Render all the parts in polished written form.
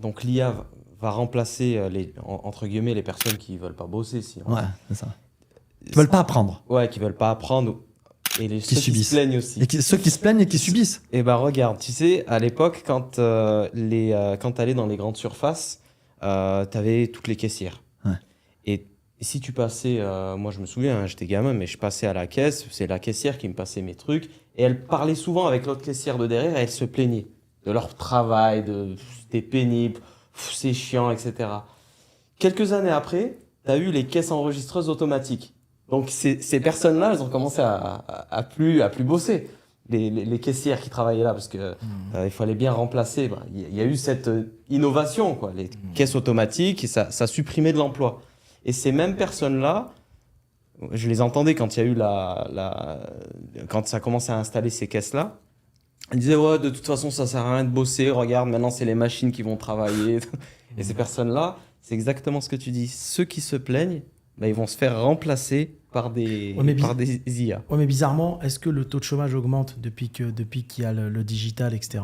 Donc l'IA va remplacer entre guillemets les personnes qui veulent pas bosser, si Ouais, c'est ça. Qui veulent pas apprendre. Ouais, qui veulent pas apprendre et Qui ceux qui subissent. se plaignent aussi. Ceux qui se plaignent et qui subissent. Et bah regarde, tu sais, à l'époque, quand t'allais dans les grandes surfaces, t'avais toutes les caissières. Ouais. Et si tu passais, moi je me souviens, hein, j'étais gamin, mais je passais à la caisse, c'est la caissière qui me passait mes trucs, et elle parlait souvent avec l'autre caissière de derrière, et elle se plaignait de leur travail, c'était pénible, c'est chiant, etc. Quelques années après, t'as eu les caisses enregistreuses automatiques. Donc ces personnes-là, elles ont commencé à plus bosser. Les caissières qui travaillaient là, parce que il fallait bien remplacer. Bah, il y a eu cette innovation, quoi. Les caisses automatiques, et ça supprimait de l'emploi. Et ces mêmes personnes-là, je les entendais quand il y a eu quand ça a commencé à installer ces caisses-là. Ils disaient, ouais, de toute façon, ça sert à rien de bosser. Regarde, maintenant, c'est les machines qui vont travailler. Et ces personnes-là, c'est exactement ce que tu dis. Ceux qui se plaignent, bah, ils vont se faire remplacer par des IA. Ouais, mais bizarrement, est-ce que le taux de chômage augmente depuis qu'il y a le digital, etc.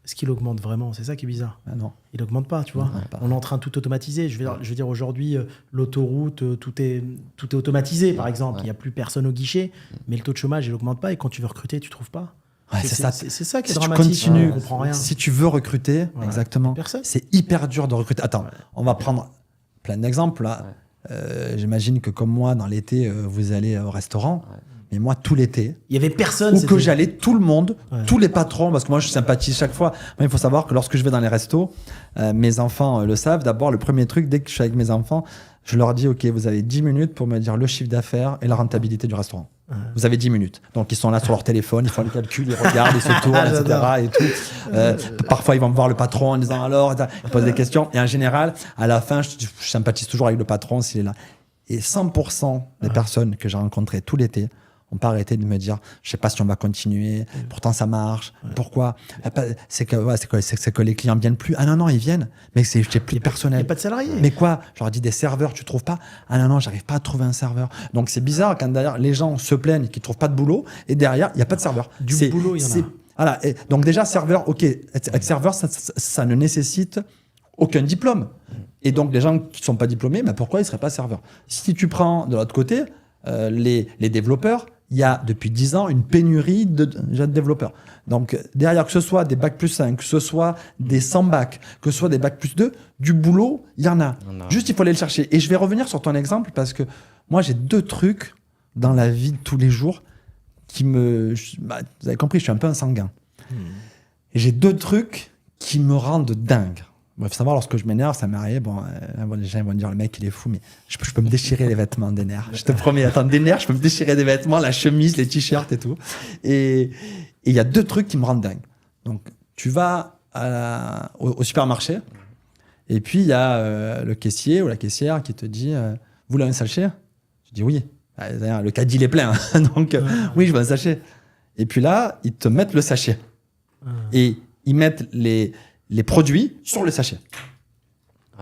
Est-ce qu'il augmente vraiment? C'est ça qui est bizarre. Ah non. Il augmente pas, tu vois. Non, pas. On est en train de tout automatiser. Je veux dire aujourd'hui, l'autoroute, tout est automatisé, par exemple. Il n'y a plus personne au guichet, mais le taux de chômage, il augmente pas. Et quand tu veux recruter, tu trouves pas. Ouais, c'est ça. C'est ça qui est Si tu dramatique. continues, On comprend rien. si tu veux recruter, Ouais. exactement, Personne. c'est hyper dur de recruter. Attends, on va prendre plein d'exemples là. J'imagine que comme moi, dans l'été, vous allez au restaurant. Ouais. Mais moi, tout l'été, Il y avait personne. où que j'allais, tout le monde, Ouais. tous les patrons, parce que moi, je sympathise chaque fois. Moi, il faut savoir que lorsque je vais dans les restos, mes enfants le savent. D'abord, le premier truc, dès que je suis avec mes enfants, je leur dis, OK, vous avez 10 minutes pour me dire le chiffre d'affaires et la rentabilité du restaurant. Ouais. Vous avez 10 minutes. Donc, ils sont là sur leur téléphone, ils font le calcul, ils regardent, ils se tournent, etc. Et tout. Parfois, ils vont me voir le patron en disant alors, ils posent des questions. Et en général, à la fin, je sympathise toujours avec le patron s'il est là. Et 100% des personnes que j'ai rencontrées tout l'été n'ont pas arrêté de me dire, je sais pas si on va continuer, pourtant ça marche. Pourquoi? C'est que les clients viennent plus. Ah non, ils viennent, mais c'est plus Il personnel. n'y a pas de salariés. Mais quoi? Je leur dis des serveurs, tu trouves pas? Ah non, j'arrive pas à trouver un serveur. Donc c'est bizarre quand d'ailleurs les gens se plaignent qu'ils trouvent pas de boulot et derrière il y a pas de serveur. Du boulot, il y en a. Voilà. Et donc déjà serveur, ok, être serveur, ça ne nécessite aucun diplôme. Et donc les gens qui sont pas diplômés, mais pourquoi ils seraient pas serveurs? Si tu prends de l'autre côté les développeurs, il y a depuis 10 ans une pénurie de développeurs. Donc derrière, que ce soit des bac plus 5, que ce soit des 100 bacs, que ce soit des bac plus 2, du boulot, il y en a. Juste, il faut aller le chercher. Et je vais revenir sur ton exemple parce que moi, j'ai 2 trucs dans la vie de tous les jours qui me... vous avez compris, je suis un peu un sanguin. Et j'ai 2 trucs qui me rendent dingue. Il faut savoir, lorsque je m'énerve, ça m'arrive. Bon, les gens vont dire, le mec, il est fou, mais je peux me déchirer les vêtements des nerfs. Je te promets, attends, des nerfs, je peux me déchirer des vêtements, la chemise, les t-shirts et tout. Et il y a 2 trucs qui me rendent dingue. Donc, tu vas au supermarché, et puis il y a le caissier ou la caissière qui te dit, vous voulez un sachet? Je dis oui. Le caddie, il est plein. Donc, oui, je veux un sachet. Et puis là, ils te mettent le sachet. Et ils mettent les produits sur le sachet.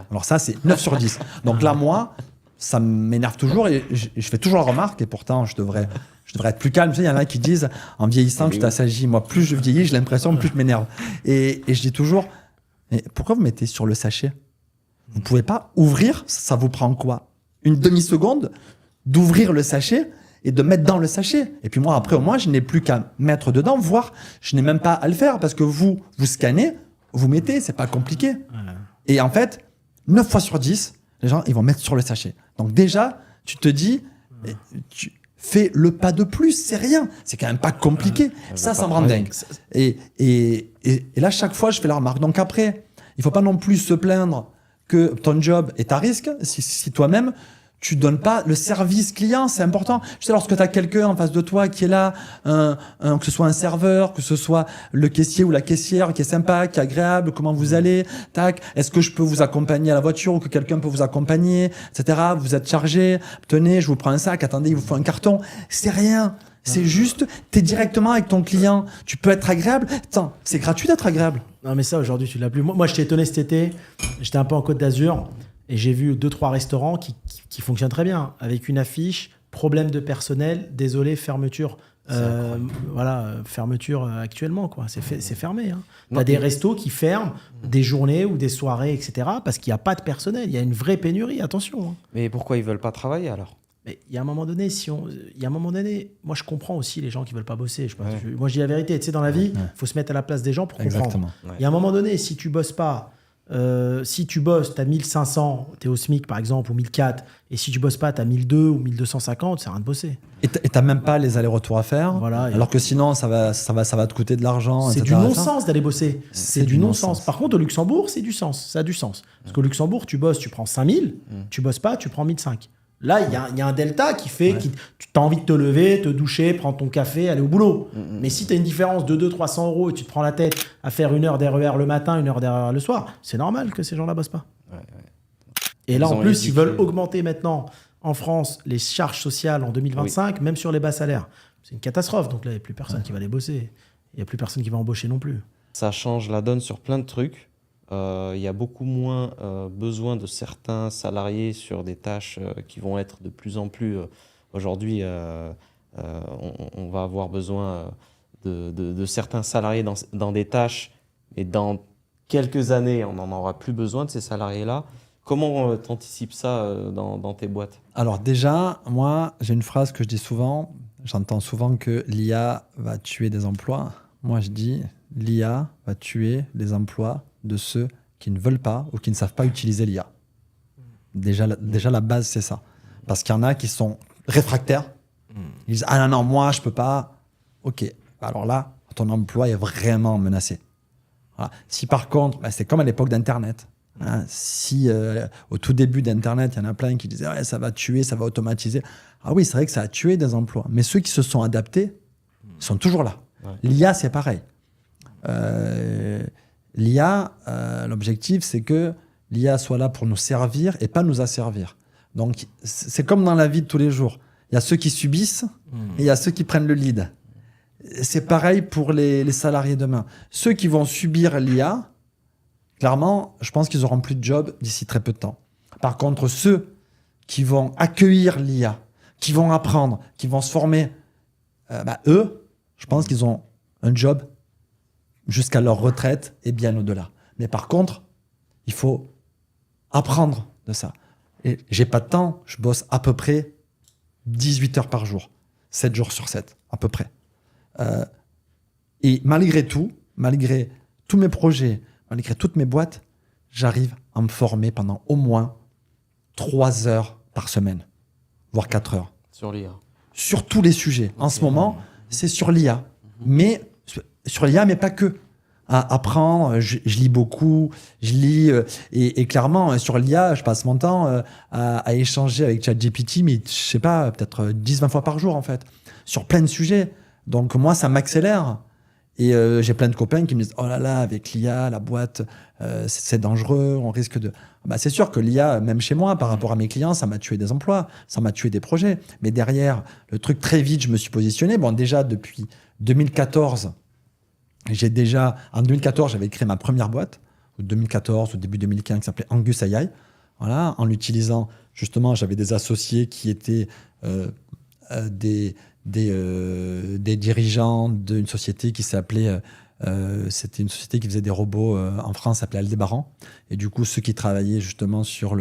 Alors ça, c'est 9 sur 10. Donc là, moi, ça m'énerve toujours et je fais toujours la remarque et pourtant, je devrais être plus calme. Tu sais, il y en a qui disent, en vieillissant, tu t'assagis. Moi, plus je vieillis, j'ai l'impression, plus je m'énerve. Et je dis toujours, mais pourquoi vous mettez sur le sachet? Vous pouvez pas ouvrir, ça vous prend quoi? Une demi-seconde d'ouvrir le sachet et de mettre dans le sachet. Et puis moi, après, au moins, je n'ai plus qu'à mettre dedans, voire je n'ai même pas à le faire parce que vous scannez, vous mettez, c'est pas compliqué. Et en fait, 9 fois sur 10, les gens, ils vont mettre sur le sachet. Donc déjà, tu te dis, tu fais le pas de plus, c'est rien. C'est quand même pas compliqué. Ça me rend dingue. Et là, chaque fois, je fais la remarque. Donc après, il faut pas non plus se plaindre que ton job est à risque si toi-même, tu donnes pas le service client, c'est important. Tu sais, lorsque tu as quelqu'un en face de toi qui est là, que ce soit un serveur, que ce soit le caissier ou la caissière qui est sympa, qui est agréable, comment vous allez, tac, est-ce que je peux vous accompagner à la voiture ou que quelqu'un peut vous accompagner, etc. Vous êtes chargé, tenez, je vous prends un sac, attendez, il vous faut un carton. C'est rien. C'est juste, tu es directement avec ton client. Tu peux être agréable. Attends, c'est gratuit d'être agréable. Non, mais ça, aujourd'hui, tu l'as plus. Moi, je t'ai étonné cet été. J'étais un peu en Côte d'Azur. Et j'ai vu 2-3 restaurants qui fonctionnent très bien, avec une affiche, problème de personnel, désolé, fermeture fermeture actuellement, quoi. C'est fermé. Hein. Non, T'as des restos qui ferment des journées ou des soirées, etc. parce qu'il n'y a pas de personnel. Il y a une vraie pénurie, attention. Hein. Mais pourquoi ils veulent pas travailler alors? Mais il y a un moment donné, moi je comprends aussi les gens qui veulent pas bosser. Moi je dis la vérité, tu sais, dans la vie, faut se mettre à la place des gens pour comprendre. Exactement. Il y a un moment donné, si tu bosses pas, si tu bosses, t'as 1500, t'es au SMIC par exemple, ou 1004, et si tu bosses pas, t'as 1200 ou 1250, c'est rien de bosser. Et t'as même pas les allers-retours à faire, Voilà, alors que sinon ça va te coûter de l'argent. C'est etc. du non-sens d'aller bosser. C'est du non-sens. non-sens. Par contre, au Luxembourg, c'est du sens. Ça a du sens. Parce qu'au Luxembourg, tu bosses, tu prends 5000, tu bosses pas, tu prends 1005. Là, il y a un delta qui fait que tu as envie de te lever, te doucher, prendre ton café, aller au boulot. Mais si tu as une différence de 200-300 euros et tu te prends la tête à faire 1 heure d'RER le matin, 1 heure d'RER le soir, c'est normal que ces gens-là bossent pas. Et là, Ils en ont plus, ils éduqué. veulent augmenter maintenant en France les charges sociales en 2025, même sur les bas salaires. C'est une catastrophe. Donc là, il n'y a plus personne qui va aller bosser. Il n'y a plus personne qui va embaucher non plus. Ça change la donne sur plein de trucs. Il y a beaucoup moins besoin de certains salariés sur des tâches qui vont être de plus en plus... Aujourd'hui, on va avoir besoin de certains salariés dans des tâches, et dans quelques années, on n'en aura plus besoin de ces salariés-là. Comment tu anticipes ça dans tes boîtes? Alors déjà, moi, j'ai une phrase que je dis souvent. J'entends souvent que l'IA va tuer des emplois. Moi, je dis l'IA va tuer les emplois de ceux qui ne veulent pas ou qui ne savent pas utiliser l'IA. Déjà, la base, c'est ça. Parce qu'il y en a qui sont réfractaires. Ils disent « Ah non, moi, je peux pas. » Ok, alors là, ton emploi est vraiment menacé. Voilà. Si par contre, c'est comme à l'époque d'Internet. Hein, si au tout début d'Internet, il y en a plein qui disaient ouais, « ça va tuer, ça va automatiser ». Ah oui, c'est vrai que ça a tué des emplois. Mais ceux qui se sont adaptés sont toujours là. Ouais. L'IA, c'est pareil. L'IA, l'objectif, c'est que l'IA soit là pour nous servir et pas nous asservir. Donc, c'est comme dans la vie de tous les jours. Il y a ceux qui subissent et il y a ceux qui prennent le lead. C'est pareil pour les salariés demain. Ceux qui vont subir l'IA, clairement, je pense qu'ils n'auront plus de job d'ici très peu de temps. Par contre, ceux qui vont accueillir l'IA, qui vont apprendre, qui vont se former, eux, je pense qu'ils ont un job jusqu'à leur retraite et bien au-delà. Mais par contre, il faut apprendre de ça. Et j'ai pas de temps, je bosse à peu près 18 heures par jour, 7 jours sur 7, à peu près. Et malgré tout, malgré tous mes projets, malgré toutes mes boîtes, j'arrive à me former pendant au moins 3 heures par semaine, voire 4 heures. Sur l'IA. Sur tous les sujets. En ce moment, c'est sur l'IA. Mais sur l'IA, mais pas que. À apprendre, je lis beaucoup, je lis, et clairement, sur l'IA, je passe mon temps à échanger avec ChatGPT, mais je sais pas, peut-être 10-20 fois par jour, en fait, sur plein de sujets. Donc, moi, ça m'accélère. Et j'ai plein de copains qui me disent « Oh là là, avec l'IA, la boîte, c'est dangereux, on risque de... » C'est sûr que l'IA, même chez moi, par rapport à mes clients, ça m'a tué des emplois, ça m'a tué des projets. Mais derrière, le truc, très vite, je me suis positionné. Bon, déjà, depuis 2014, en 2014, j'avais créé ma première boîte, ou 2014, au début 2015, qui s'appelait Angus AI. Voilà, en l'utilisant, justement, j'avais des associés qui étaient des dirigeants d'une société qui s'appelait, c'était une société qui faisait des robots en France, s'appelait Aldébaran. Et du coup, ceux qui travaillaient justement sur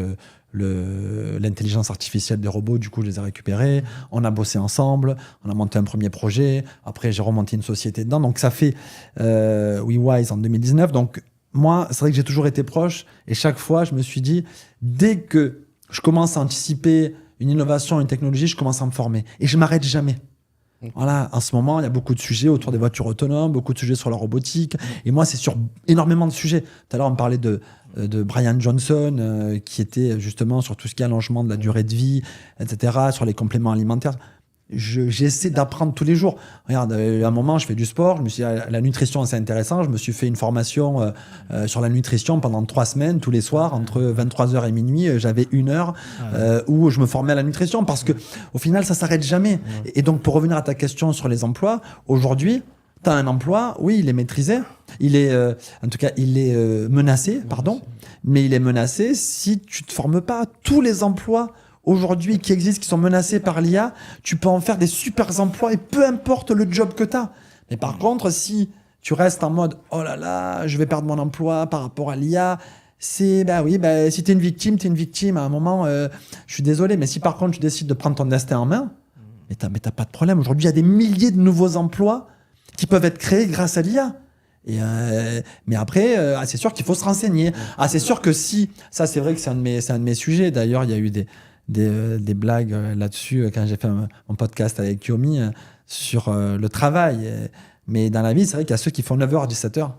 l'intelligence artificielle des robots, du coup, je les ai récupérés. On a bossé ensemble, on a monté un premier projet. Après, j'ai remonté une société dedans. Donc, ça fait WeWise en 2019. Donc, moi, c'est vrai que j'ai toujours été proche. Et chaque fois, je me suis dit, dès que je commence à anticiper une innovation, une technologie, je commence à me former. Et je ne m'arrête jamais. Voilà, en ce moment, il y a beaucoup de sujets autour des voitures autonomes, beaucoup de sujets sur la robotique. Et moi, c'est sur énormément de sujets. Tout à l'heure, on parlait de Brian Johnson, qui était justement sur tout ce qui est allongement de la durée de vie, etc., sur les compléments alimentaires. J'essaie d'apprendre tous les jours. Regarde, à un moment, je fais du sport. Je me suis dit, la nutrition, c'est intéressant. Je me suis fait une formation sur la nutrition pendant 3 semaines, tous les soirs, entre 23h et minuit. J'avais 1 heure où je me formais à la nutrition parce que, au final, ça s'arrête jamais. Et donc, pour revenir à ta question sur les emplois, aujourd'hui, tu as un emploi, oui, il est maîtrisé. Il est, en tout cas, il est menacé, pardon. Mais il est menacé si tu te formes pas. Tous les emplois aujourd'hui qui existent, qui sont menacés par l'IA, tu peux en faire des super emplois et peu importe le job que tu as. Mais par contre, si tu restes en mode « Oh là là, je vais perdre mon emploi par rapport à l'IA », si tu es une victime, à un moment, je suis désolé, mais si par contre tu décides de prendre ton destin en main, mais t'as pas de problème. Aujourd'hui, il y a des milliers de nouveaux emplois qui peuvent être créés grâce à l'IA. Mais après, c'est sûr qu'il faut se renseigner. C'est sûr que ça c'est vrai que c'est un de mes sujets. D'ailleurs, il y a eu des blagues là-dessus quand j'ai fait mon podcast avec Yomi sur le travail. Mais dans la vie, c'est vrai qu'il y a ceux qui font 9h à 17h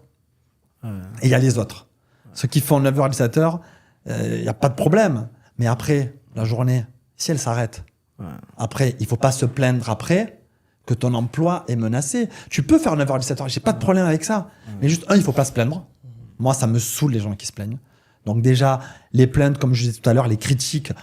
et il y a les autres. Ceux qui font 9h à 17h, il n'y a pas de problème. Mais après, la journée, si elle s'arrête, après, il ne faut pas se plaindre après que ton emploi est menacé. Tu peux faire 9h à 17h, j'ai pas de problème avec ça. Mais juste, il ne faut pas se plaindre. Moi, ça me saoule les gens qui se plaignent. Donc déjà, les plaintes, comme je disais tout à l'heure, les critiques,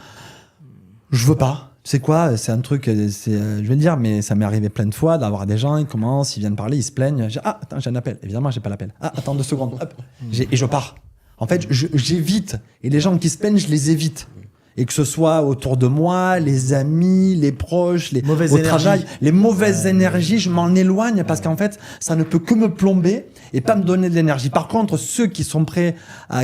je veux pas. Tu sais quoi, c'est un truc, je vais le dire, mais ça m'est arrivé plein de fois d'avoir des gens, ils commencent, ils viennent parler, ils se plaignent. Attends, j'ai un appel. Évidemment, j'ai pas l'appel. Attends 2 secondes. Hop. Et je pars. En fait, j'évite. Et les gens qui se plaignent, je les évite. Et que ce soit autour de moi, les amis, les proches, au travail, les mauvaises énergies, je m'en éloigne parce qu'en fait, ça ne peut que me plomber et pas me donner de l'énergie. Par contre, ceux qui sont prêts,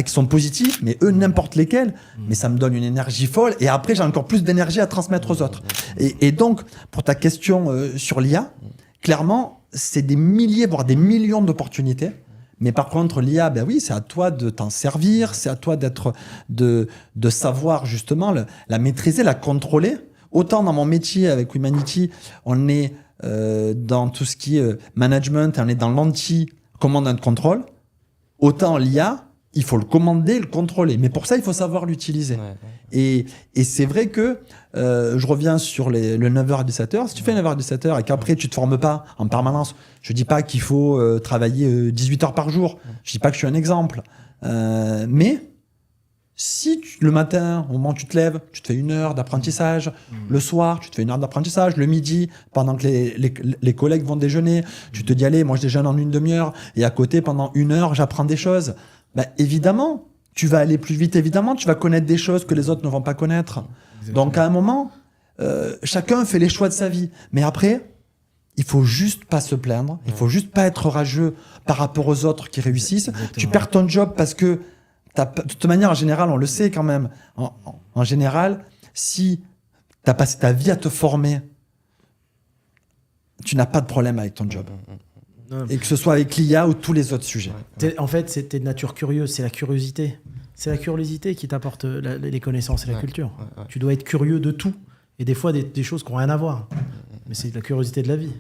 qui sont positifs, mais eux, n'importe lesquels, mais ça me donne une énergie folle. Et après, j'ai encore plus d'énergie à transmettre aux autres. Et donc, pour ta question sur l'IA, clairement, c'est des milliers, voire des millions d'opportunités. Mais par contre, l'IA, ben oui, c'est à toi de t'en servir, c'est à toi de savoir justement la maîtriser, la contrôler. Autant dans mon métier avec Humanity, on est dans tout ce qui est management, on est dans l'anti-command and control. Autant l'IA, il faut le commander, le contrôler. Mais pour ça, il faut savoir l'utiliser. Et c'est vrai que je reviens sur le 9h à 17h. Si tu fais 9h à 17h et qu'après, tu ne te formes pas en permanence, je ne dis pas qu'il faut travailler 18 heures par jour. Je ne dis pas que je suis un exemple. Mais si le matin, au moment où tu te lèves, tu te fais 1 heure d'apprentissage. Le soir, tu te fais 1 heure d'apprentissage. Le midi, pendant que les collègues vont déjeuner, tu te dis, allez, moi je déjeune en 1 demi-heure. Et à côté, pendant 1 heure, j'apprends des choses. Ben, évidemment, tu vas aller plus vite. Évidemment, tu vas connaître des choses que les autres ne vont pas connaître. Exactement. Donc, à un moment, chacun fait les choix de sa vie. Mais après, il faut juste pas se plaindre. Il faut juste pas être rageux par rapport aux autres qui réussissent. Exactement. Tu perds ton job parce que, de toute manière, en général, on le sait quand même. En général, si tu as passé ta vie à te former, tu n'as pas de problème avec ton job. Et que ce soit avec l'IA ou tous les autres sujets. En fait, t'es de nature curieuse, c'est la curiosité. C'est la curiosité qui t'apporte les connaissances et la culture. Tu dois être curieux de tout. Et des fois, des choses qui n'ont rien à voir. Mais c'est la curiosité de la vie.